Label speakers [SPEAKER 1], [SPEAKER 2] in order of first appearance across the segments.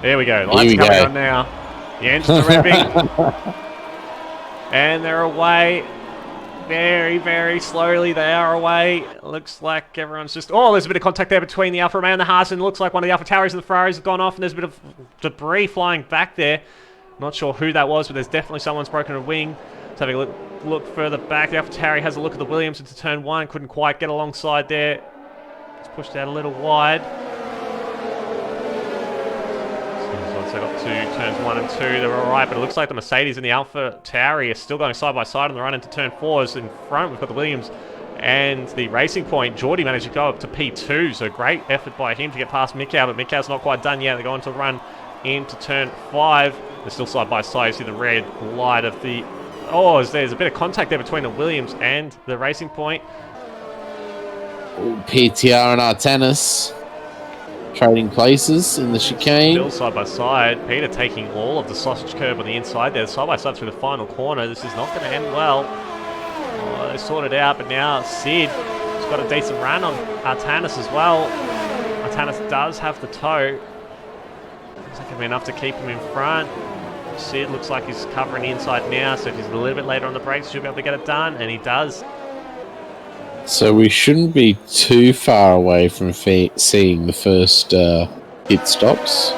[SPEAKER 1] There we go. Lights coming on now. The engines are revving. And they're away. Very, very slowly they are away. Looks like everyone's just... Oh, there's a bit of contact there between the Alfa Romeo and the Haas, and it looks like one of the Alfa Tauris and the Ferraris have gone off, and there's a bit of debris flying back there. Not sure who that was, but there's definitely someone's broken a wing. Let's have a look further back. The Alfa Tauri has a look at the Williams into turn 1. Couldn't quite get alongside there. It's pushed out a little wide. Once they got to turns 1 and 2, they were alright, but it looks like the Mercedes and the Alfa Tauri are still going side by side on the run into turn 4. As in front, we've got the Williams and the Racing Point. Geordie managed to go up to P2, so great effort by him to get past Mikau, but Mikau's not quite done yet. They're going to run into turn 5. They're still side by side. You see the red light of the... Oh, there's a bit of contact there between the Williams and the Racing Point.
[SPEAKER 2] PTR and Artanis trading places in the chicane.
[SPEAKER 1] Still side by side. Peter taking all of the sausage curb on the inside there. Side by side through the final corner. This is not going to end well. Oh, they sorted it out, but now Sid has got a decent run on Artanis as well. Artanis does have the toe. Looks like it'll be enough to keep him in front. Sid looks like he's covering the inside now, so if he's a little bit later on the brakes, he'll be able to get it done, and he does.
[SPEAKER 2] So we shouldn't be too far away from seeing the first pit stops.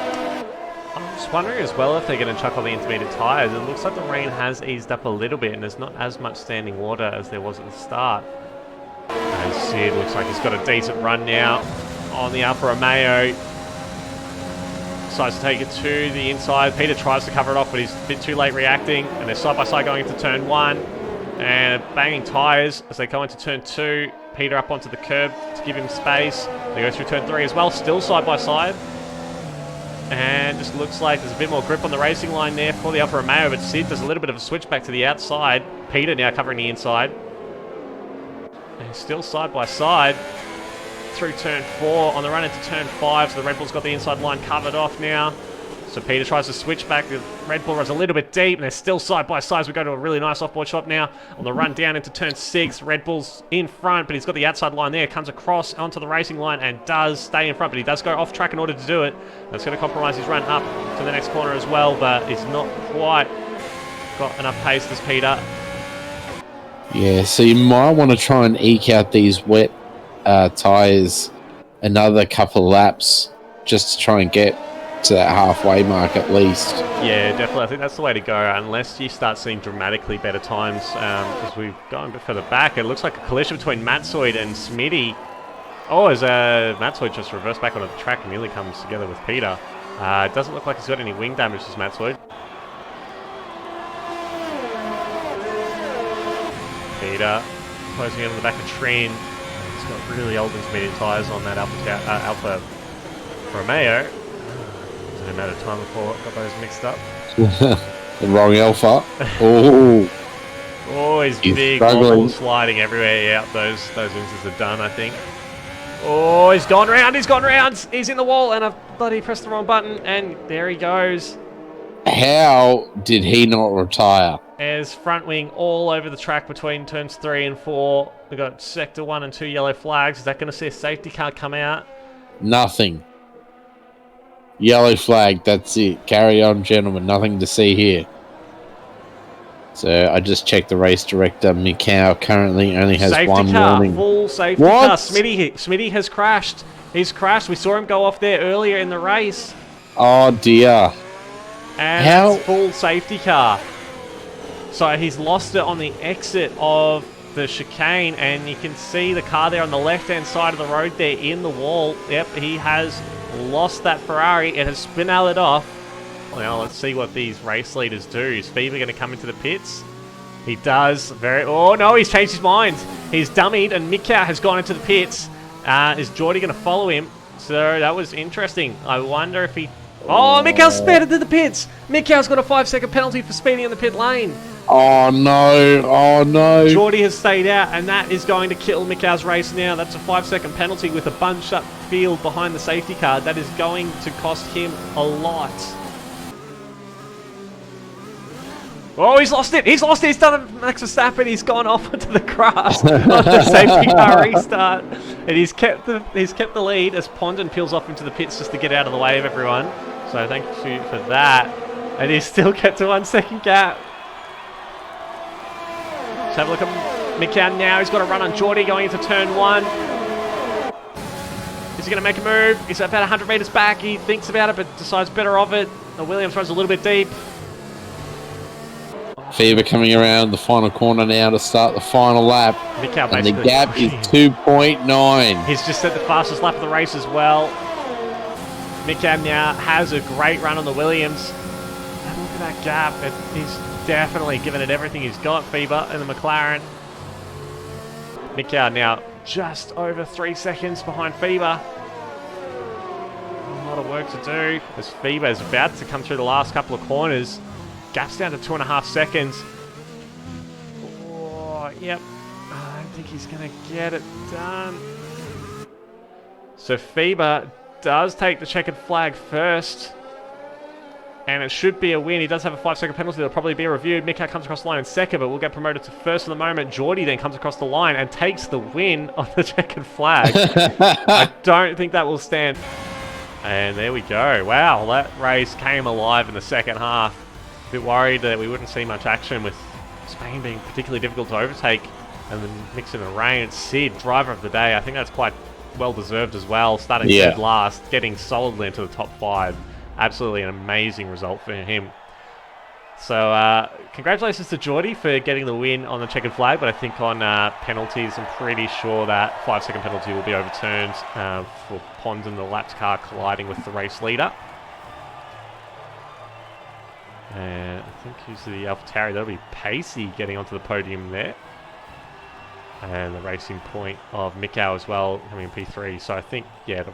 [SPEAKER 1] I'm just wondering as well if they're going to chuck on the intermediate tyres. It looks like the rain has eased up a little bit, and there's not as much standing water as there was at the start. And Sid looks like he's got a decent run now on the Alfa Romeo. Decides to take it to the inside. Peter tries to cover it off, but he's a bit too late reacting. And they're side by side going into turn 1. And banging tyres as they go into turn 2. Peter up onto the curb to give him space. They go through turn 3 as well, still side by side. And just looks like there's a bit more grip on the racing line there for the Alfa Romeo, but Sid does a little bit of a switch back to the outside. Peter now covering the inside. And still side by side through turn 4 on the run into turn 5, so the Red Bull's got the inside line covered off now. So Peter tries to switch back. The Red Bull runs a little bit deep, and they're still side by side. So we go to a really nice off-board shot now on the run down into turn 6. Red Bull's in front, but he's got the outside line there. Comes across onto the racing line and does stay in front, but he does go off track in order to do it. That's going to compromise his run up to the next corner as well, but he's not quite got enough pace as Peter.
[SPEAKER 2] Yeah, so you might want to try and eke out these wet tyres another couple of laps just to try and get to that halfway mark at least.
[SPEAKER 1] Yeah, definitely. I think that's the way to go, unless you start seeing dramatically better times. As we've gone a bit further back, it looks like a collision between Matsoid and Smitty. Oh, as Matsoid just reversed back onto the track and nearly comes together with Peter. It doesn't look like he's got any wing damage, this Matsoid. Peter closing in on the back of Trin. He's got really old intermediate tyres on that Alfa Romeo. It didn't matter time before got those mixed up.
[SPEAKER 2] The wrong Alpha. Oh,
[SPEAKER 1] oh, he's big, wobble, sliding everywhere. Yeah, those instances are done, I think. Oh, he's gone round. He's in the wall, and I've bloody pressed the wrong button, and there he goes.
[SPEAKER 2] How did he not retire?
[SPEAKER 1] There's front wing all over the track between turns 3 and 4. We've got sector 1 and 2 yellow flags. Is that going to see a safety car come out?
[SPEAKER 2] Nothing. Yellow flag, that's it. Carry on, gentlemen. Nothing to see here. So I just checked the race director. Mikau currently only has
[SPEAKER 1] safety
[SPEAKER 2] one
[SPEAKER 1] car,
[SPEAKER 2] warning.
[SPEAKER 1] Full safety car. Smitty has crashed. He's crashed. We saw him go off there earlier in the race.
[SPEAKER 2] Oh dear.
[SPEAKER 1] And that's full safety car. So he's lost it on the exit of the chicane, and you can see the car there on the left-hand side of the road there in the wall. Yep, he has lost that Ferrari. It has spinelled off. Well, let's see what these race leaders do. Is Fever going to come into the pits? He does. Oh, no, he's changed his mind. He's dummied, and Mikau has gone into the pits. Is Geordie going to follow him? So that was interesting. I wonder if he... Oh, Mikau's sped into the pits. Mikau's got a 5-second penalty for speeding in the pit lane.
[SPEAKER 2] Oh no, oh no.
[SPEAKER 1] Geordie has stayed out, and that is going to kill Mikau's race now. That's a 5-second penalty with a bunched up field behind the safety car. That is going to cost him a lot. Oh, he's lost it. He's done a Max Verstappen. He's gone off onto the grass on the safety car restart. And he's kept the lead as Pondon peels off into the pits just to get out of the way of everyone. So thank you for that. And he's still kept to 1 second gap. Let's have a look at Mikan now. He's got a run on Geordie going into turn 1. Is he going to make a move? He's about 100 metres back. He thinks about it, but decides better of it. The Williams runs a little bit deep.
[SPEAKER 2] Fever coming around the final corner now to start the final lap.
[SPEAKER 1] Mikau
[SPEAKER 2] And the gap is 2.9.
[SPEAKER 1] He's just set the fastest lap of the race as well. Mikau now has a great run on the Williams. And look at that gap. He's definitely given it everything he's got, Fever, in the McLaren. Mikau now just over 3 seconds behind Fever. A lot of work to do as Fever is about to come through the last couple of corners. Gap's down to 2.5 seconds. Oh, yep. I don't think he's going to get it done. So Fever does take the checkered flag first. And it should be a win. He does have a 5-second penalty that'll probably be reviewed. Mikau comes across the line in second, but will get promoted to first for the moment. Geordie then comes across the line and takes the win on the checkered flag. I don't think that will stand. And there we go. Wow, that race came alive in the second half. A bit worried that we wouldn't see much action with Spain being particularly difficult to overtake and then mix in the rain. It's Sid, driver of the day. I think that's quite well deserved as well. Starting third last, getting solidly into the top 5. Absolutely an amazing result for him. So congratulations to Geordie for getting the win on the checkered flag, but I think on penalties, I'm pretty sure that 5-second penalty will be overturned for Pond and the lapped car colliding with the race leader. And I think who's the AlphaTauri? That'll be Pacey getting onto the podium there. And the racing point of Mikau as well, coming in P3. So I think, yeah, the